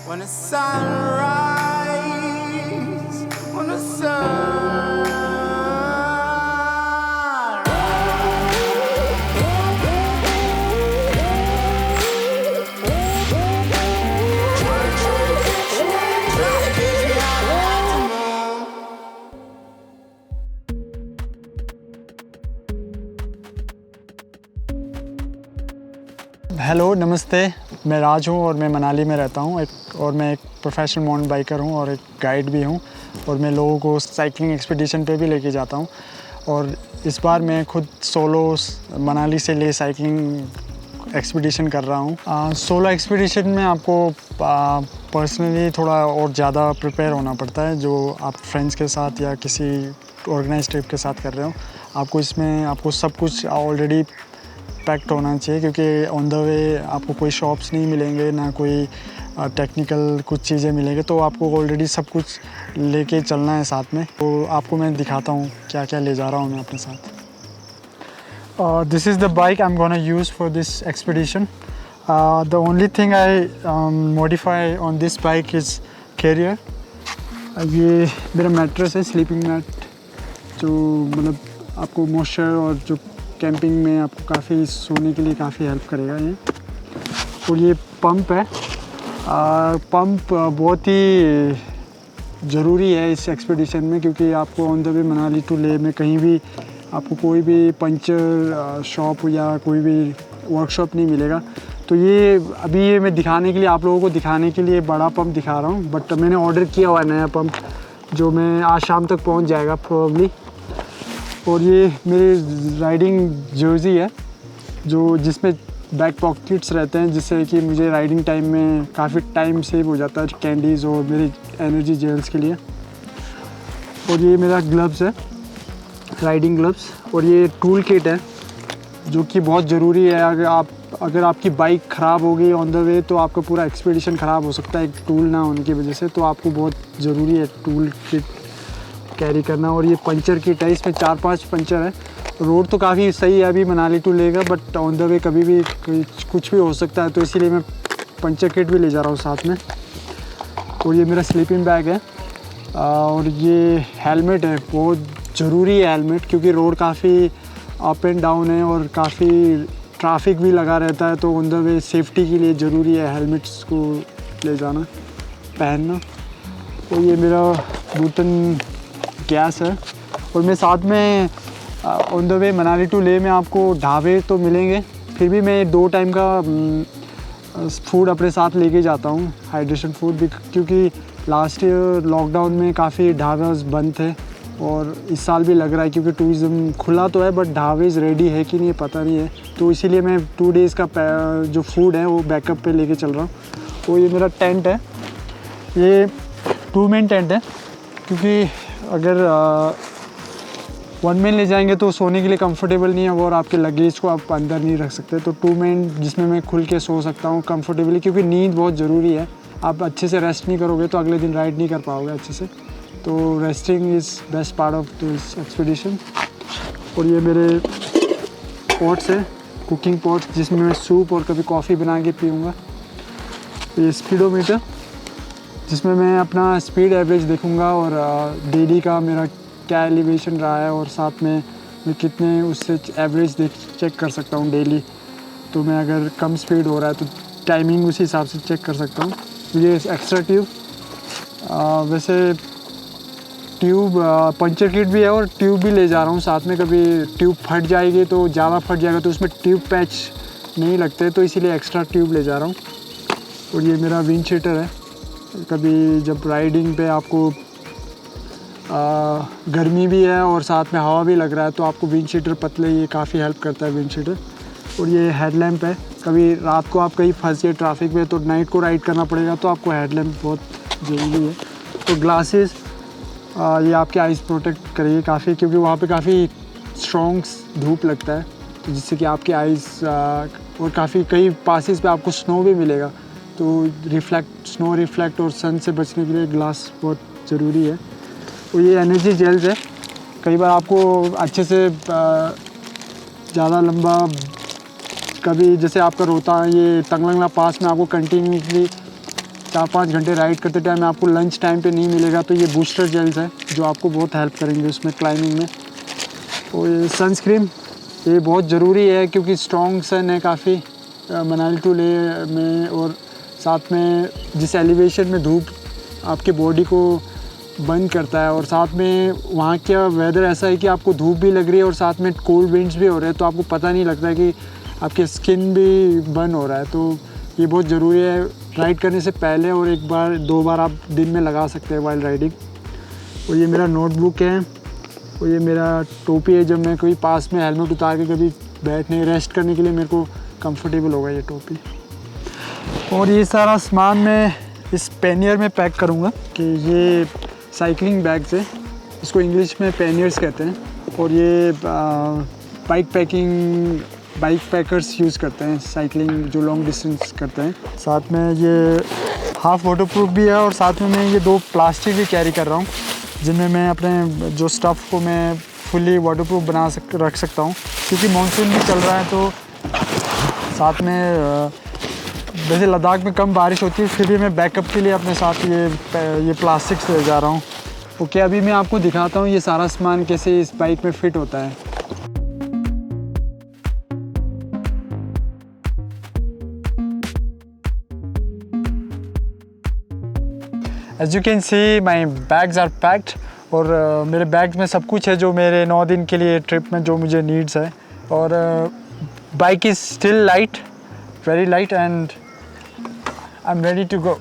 When the sun rises, when the sun hello नमस्ते, मैं राज हूँ और मैं मनाली में रहता हूँ और मैं एक प्रोफेशनल माउंटेन बाइकर हूँ और एक गाइड भी हूँ और मैं लोगों को साइकिलिंग एक्सपीडिशन पे भी लेके जाता हूँ। और इस बार मैं खुद सोलो मनाली से ले साइकिलिंग एक्सपीडिशन कर रहा हूँ। सोलो एक्सपीडिशन में आपको पर्सनली थोड़ा और ज़्यादा प्रिपेयर होना पड़ता है, जो आप फ्रेंड्स के साथ या किसी ऑर्गेनाइज ट्रिप के साथ कर रहे हो। आपको सब कुछ ऑलरेडी पैक्ड होना चाहिए, क्योंकि ऑन द वे आपको कोई शॉप्स नहीं मिलेंगे, ना कोई टेक्निकल कुछ चीज़ें मिलेंगे, तो आपको ऑलरेडी सब कुछ लेके चलना है साथ में। तो आपको मैं दिखाता हूँ क्या क्या ले जा रहा हूँ मैं अपने साथ। This is the bike I am gonna use for this expedition. The only thing I modify on this bike is carrier. ये मेरा मैट्रेस है, स्लीपिंग मैट, जो मतलब आपको मॉइस्चर और जो कैंपिंग में आपको काफ़ी सोने के लिए काफ़ी हेल्प करेगा ये। और ये पंप है। पंप बहुत ही ज़रूरी है इस एक्सपीडिशन में, क्योंकि आपको on the way Manali to Leh में कहीं भी आपको कोई भी पंचर शॉप या कोई भी वर्कशॉप नहीं मिलेगा। तो ये मैं दिखाने के लिए, आप लोगों को दिखाने के लिए बड़ा पंप दिखा रहा हूँ, बट मैंने ऑर्डर किया हुआ है नया पंप, जो मैं आज शाम तक पहुँच जाएगा प्रोबेबली। और ये मेरी राइडिंग जर्सी है, जिसमें बैक पॉकेट्स रहते हैं, जिससे कि मुझे राइडिंग टाइम में काफ़ी टाइम सेव हो जाता है कैंडीज़ और मेरी एनर्जी जेल्स के लिए। और ये मेरा ग्लव्स है, राइडिंग ग्लव्स। और ये टूल किट है, जो कि बहुत ज़रूरी है। अगर आपकी बाइक ख़राब हो गई ऑन द वे, तो आपका पूरा एक्सपीडिशन ख़राब हो सकता है एक टूल ना होने की वजह से। तो आपको बहुत ज़रूरी है टूल किट कैरी करना। और ये पंचर किट है, इसमें 4-5 पंचर है। रोड तो काफ़ी सही है अभी मनाली टू लेह का, बट ऑन द वे कभी भी कुछ भी हो सकता है, तो इसीलिए मैं पंचर किट भी ले जा रहा हूँ साथ में। और ये मेरा स्लीपिंग बैग है। और ये हेलमेट है, बहुत ज़रूरी है हेलमेट, क्योंकि रोड काफ़ी अप एंड डाउन है और काफ़ी ट्रैफिक भी लगा रहता है। तो ऑन द वे सेफ्टी के लिए ज़रूरी है हेलमेट्स को ले जाना, पहनना। और ये मेरा बूटन गैस है। और मैं साथ में on the way Manali to Leh में आपको ढाबे तो मिलेंगे, फिर भी मैं 2 टाइम का फूड अपने साथ लेके जाता हूँ, हाइड्रेशन फूड भी, क्योंकि लास्ट ईयर लॉकडाउन में काफ़ी ढाबे बंद थे और इस साल भी लग रहा है, क्योंकि टूरिज़्म खुला तो है बट ढाबे रेडी है कि नहीं पता नहीं है। तो इसीलिए मैं 2 डेज़ का जो फूड है वो बैकअप पे लेके चल रहा हूँ। और ये मेरा टेंट है, ये 2 मैन टेंट है, क्योंकि अगर 1 मैन ले जाएंगे तो सोने के लिए कंफर्टेबल नहीं है वो, और आपके लगेज को आप अंदर नहीं रख सकते। तो 2 मैन जिसमें मैं खुल के सो सकता हूँ कंफर्टेबली, क्योंकि नींद बहुत ज़रूरी है। आप अच्छे से रेस्ट नहीं करोगे तो अगले दिन राइड नहीं कर पाओगे अच्छे से। तो resting is best part of this expedition. और ये मेरे पॉट्स है, कुकिंग पॉट्स, जिसमें मैं सूप और कभी कॉफ़ी बना के पीऊँगा। ये स्पीडोमीटर, जिसमें मैं अपना स्पीड एवरेज देखूंगा और डेली का मेरा क्या एलिवेशन रहा है, और साथ में मैं कितने उससे एवरेज चेक कर सकता हूँ डेली। तो मैं अगर कम स्पीड हो रहा है तो टाइमिंग उसी हिसाब से चेक कर सकता हूँ। ये एक्स्ट्रा ट्यूब, वैसे ट्यूब पंचर किट भी है और ट्यूब भी ले जा रहा हूँ साथ में। कभी ट्यूब फट जाएगी तो ज़्यादा फट जाएगा तो उसमें ट्यूब पैच नहीं लगते, तो इसीलिए एक्स्ट्रा ट्यूब ले जा रहा हूँ। और ये मेरा विंड शीटर है, कभी जब राइडिंग पे आपको गर्मी भी है और साथ में हवा भी लग रहा है, तो आपको विंड शीटर पतले, ये काफ़ी हेल्प करता है विंड शीटर। और ये हेडलैम्प है, कभी रात को आप कहीं फंस गए ट्रैफिक में तो नाइट को राइड करना पड़ेगा, तो आपको हेडलैम्प बहुत ज़रूरी है। तो ग्लासेस, ये आपके आइज़ प्रोटेक्ट करेगी काफ़ी, क्योंकि वहाँ पे काफ़ी स्ट्रॉन्ग धूप लगता है, तो जिससे कि आपके आइज़ और काफ़ी कई पासेस पे आपको स्नो भी मिलेगा, तो स्नो रिफ्लेक्ट और सन से बचने के लिए ग्लास बहुत ज़रूरी है। और ये एनर्जी जेल्स है, कई बार आपको अच्छे से ज़्यादा लंबा, कभी जैसे आपका रोहतांग ये तंगलंगला पास में आपको कंटिन्यूसली 4-5 घंटे राइड करते टाइम आपको लंच टाइम पे नहीं मिलेगा, तो ये बूस्टर जेल्स है जो आपको बहुत हेल्प करेंगे उसमें क्लाइंबिंग में। और ये सनस्क्रीन ये बहुत ज़रूरी है क्योंकि स्ट्रॉन्ग सन है काफ़ी मनाली टू लेह में, और साथ में जिस एलिवेशन में धूप आपके बॉडी को बंद करता है, और साथ में वहाँ का वेदर ऐसा है कि आपको धूप भी लग रही है और साथ में कोल्ड विंड्स भी हो रहे हैं, तो आपको पता नहीं लगता है कि आपके स्किन भी बर्न हो रहा है। तो ये बहुत ज़रूरी है राइड करने से पहले, और 1-2 बार आप दिन में लगा सकते हैं वाइल राइडिंग। और ये मेरा नोटबुक है, और ये मेरा टोपी है, जब मैं कोई पास में हेलमेट उतार के कभी बैठने रेस्ट करने के लिए मेरे को कंफर्टेबल होगा ये टोपी। और ये सारा सामान मैं इस पैनियर में पैक करूँगा कि ये साइकिलिंग बैग्स है, इसको इंग्लिश में पैनियर्स कहते हैं। और ये बाइक पैकर्स यूज़ करते हैं साइकिलिंग जो लॉन्ग डिस्टेंस करते हैं। साथ में ये हाफ वाटरप्रूफ भी है, और साथ में मैं ये 2 प्लास्टिक भी कैरी कर रहा हूँ जिनमें मैं अपने जो स्टफ़ को मैं फुली वाटरप्रूफ रख सकता हूँ, क्योंकि मानसून भी चल रहा है। तो साथ में वैसे लद्दाख में कम बारिश होती है, फिर भी मैं बैकअप के लिए अपने साथ ये प्लास्टिक से ले जा रहा हूँ। ओके, अभी मैं आपको दिखाता हूँ ये सारा सामान कैसे इस बाइक में फ़िट होता है। As you can see, my bags are packed, और मेरे बैग्स में सब कुछ है जो मेरे 9 दिन के लिए ट्रिप में जो मुझे नीड्स है। और bike is still light, very light, and I am ready to go.